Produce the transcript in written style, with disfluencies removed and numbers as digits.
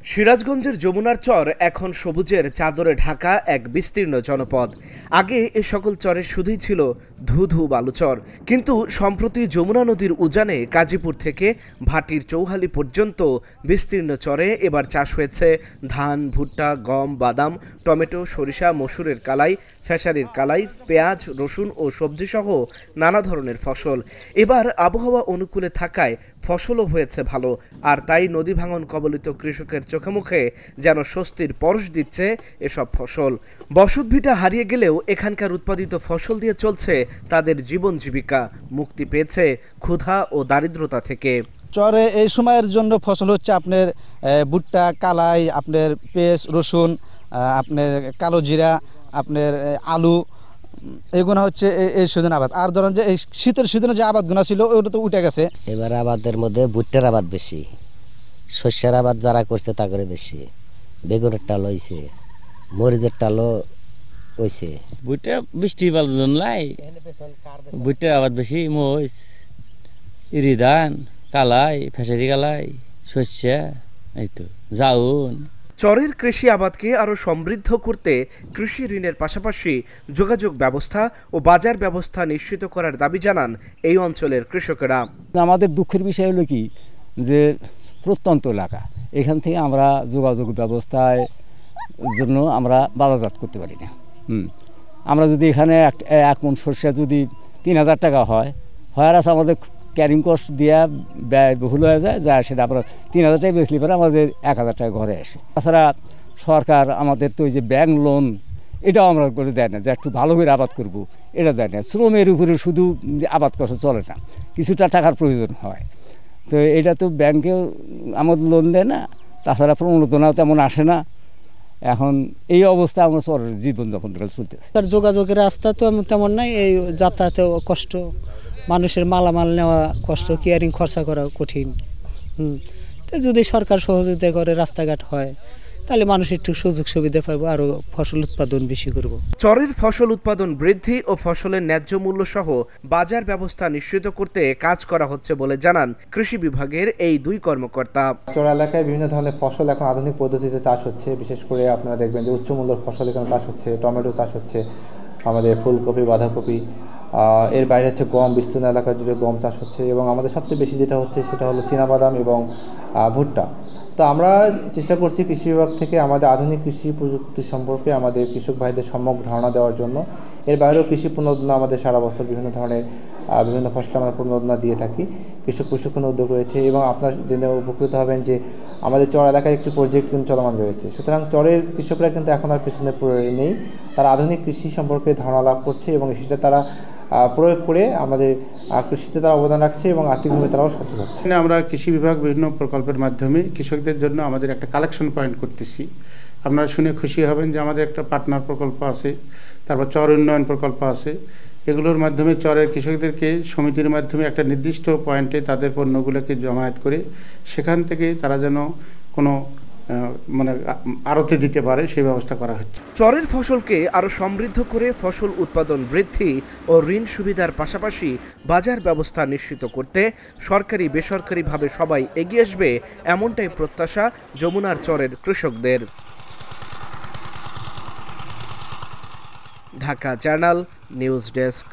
সিরাজগঞ্জের যমুনার চর এখন সবুজের চাদরে ঢাকা এক বিস্তীর্ণ জনপদ। আগে এ সকল চরে শুধুই ছিল ধু বালুচর, কিন্তু সম্প্রতি যমুনা নদীর উজানে গাজীপুর থেকে ভাটির চৌহালি পর্যন্ত বিস্তীর্ণ চরে এবার চাষ হয়েছে ধান, ভুট্টা, গম, বাদাম, টমেটো, সরিষা, মসুরের কালাই, খেসারির কালাই, পেঁয়াজ, রসুন ও সবজিসহ নানা ধরনের ফসল। এবার আবহাওয়া অনুকূলে থাকায় ফসলও হয়েছে ভালো, আর তাই নদী ভাঙন কবলিত কৃষকের চোখে মুখে যেন স্বস্তির পরশ দিচ্ছে এসব ফসল। বসতভিটা হারিয়ে গেলেও এখানকার উৎপাদিত ফসল দিয়ে চলছে তাদের জীবন জীবিকা, মুক্তি পেয়েছে ক্ষুধা ও দারিদ্রতা থেকে। চরে এই সময়ের জন্য ফসল হচ্ছে আপনার ভুট্টা, কালাই, আপনার পেঁয়াজ, রসুন, আপনার কালো জিরা, আপনার আলু, এগুলো হচ্ছে এই সিজনে আবাদ। আর ধরেন যে এই শীতের সিজনে যে আবাদগুলো ছিল ওটা তো উঠে গেছে। এবার আবাদের মধ্যে ভুট্টার আবাদ বেশি, শস্যের আবাদ যারা করছে তা করে বেশি, বেগুনের টাল হয়েছে, মরিচের টালও হয়েছে। ভুট্টা বৃষ্টি লাই ভুট্টার আবাদ বেশি, মরিচ, ইরি ধান, কালাই, ফেসারি কালাই, শস্য, এই তো জাউন। চরের কৃষি আবাদকে আরও সমৃদ্ধ করতে কৃষি ঋণের পাশাপাশি যোগাযোগ ব্যবস্থা ও বাজার ব্যবস্থা নিশ্চিত করার দাবি জানান এই অঞ্চলের কৃষকেরা। আমাদের দুঃখের বিষয় হলো কি, যে প্রত্যন্ত এলাকা, এখান থেকে আমরা যোগাযোগ ব্যবস্থায় জন্য আমরা বাজারজাত করতে পারি না। আমরা যদি এখানে এক মণ সরষে যদি ৩,০০০ টাকা হয়, আছে আমাদের ক্যারিং কস্ট দেওয়া ব্যয়বহুল হয়ে যায়, যা সেটা আমরা ৩,০০০ টাকা বেচলে পরে আমাদের ১,০০০ টাকা ঘরে আসে। তাছাড়া সরকার আমাদের তো ওই যে ব্যাংক লোন, এটাও আমরা করে দেয় না, যে একটু ভালো করে আবাদ করব, এটা দেয় না। শ্রমের উপরে শুধু আবাদ করা চলে না, কিছুটা টাকার প্রয়োজন হয়। তো এটা তো ব্যাংকেও আমাদের লোন দেয় না, তাছাড়া প্রণোদনাও তেমন আসে না। এখন এই অবস্থা আমরা চরের জীবনযাপন চলতেছে। যোগাযোগের রাস্তা তো তেমন নাই, এই যাতায়াতে কষ্ট, মানুষের মালামাল নেওয়া কষ্ট, কেয়ারিং খরচা করা কঠিন। তো যদি সরকার সহযোগিতা করে, রাস্তাঘাট হয়, তাহলে মানুষ একটু সুযোগ সুবিধা পাবো, আরও ফসল উৎপাদন বেশি করব। চরের ফসল উৎপাদন বৃদ্ধি ও ফসলের ন্যায্য মূল্য সহ বাজার ব্যবস্থা নিশ্চিত করতে কাজ করা হচ্ছে বলে জানান কৃষি বিভাগের এই দুই কর্মকর্তা। চর এলাকায় বিভিন্ন ধরনের ফসল এখন আধুনিক পদ্ধতিতে চাষ হচ্ছে। বিশেষ করে আপনারা দেখবেন যে উচ্চমূল্যের ফসল এখানে চাষ হচ্ছে, টমেটো চাষ হচ্ছে, আমাদের ফুলকপি, বাঁধাকপি, এর বাইরে হচ্ছে গম, বিস্তীর্ণ এলাকা জুড়ে গম চাষ হচ্ছে, এবং আমাদের সবচেয়ে বেশি যেটা হচ্ছে সেটা হলো চীনাবাদাম এবং ভুট্টা। তো আমরা চেষ্টা করছি কৃষি বিভাগ থেকে আমাদের আধুনিক কৃষি প্রযুক্তি সম্পর্কে আমাদের কৃষক ভাইদের সম্যক ধারণা দেওয়ার জন্য। এর বাইরেও কৃষি প্রণোদনা আমাদের সারা বছর বিভিন্ন ধরনের বিভিন্ন ফসল আমরা প্রণোদনা দিয়ে থাকি। কৃষক প্রশিক্ষণ উদ্যোগ রয়েছে, এবং আপনার জেনে উপকৃত হবেন যে আমাদের চর এলাকায় একটি প্রজেক্ট কিন্তু চলমান রয়েছে। সুতরাং চরের কৃষকরা কিন্তু এখন আর পেছনে পড়ে নেই, তারা আধুনিক কৃষি সম্পর্কে ধারণা লাভ করছে, এবং সেটা তারা প্রয়োগ করে আমাদের কৃষিতে তারা অবদান রাখছে, এবং আর্থিকভাবে তারাও সচল হচ্ছে। আমরা কৃষি বিভাগ বিভিন্ন প্রকল্পের মাধ্যমে কৃষকদের জন্য আমাদের একটা কালেকশন পয়েন্ট করতেছি। আপনারা শুনে খুশি হবেন যে আমাদের একটা পার্টনার প্রকল্প আছে, তারপর চর উন্নয়ন প্রকল্প আছে। এগুলোর মাধ্যমে চরের কৃষকদেরকে সমিতির মাধ্যমে একটা নির্দিষ্ট পয়েন্টে তাদের পণ্যগুলোকে জমায়েত করে সেখান থেকে তারা যেন কোনো আড়তে দিতে পারে, সেই ব্যবস্থা করা হচ্ছে। চরের ফসলকে আরও সমৃদ্ধ করে ফসল উৎপাদন বৃদ্ধি ও ঋণ সুবিধার পাশাপাশি বাজার ব্যবস্থা নিশ্চিত করতে সরকারি বেসরকারিভাবে সবাই এগিয়ে আসবে, এমনটাই প্রত্যাশা যমুনার চরের কৃষকদের। Dhaka journal news desk.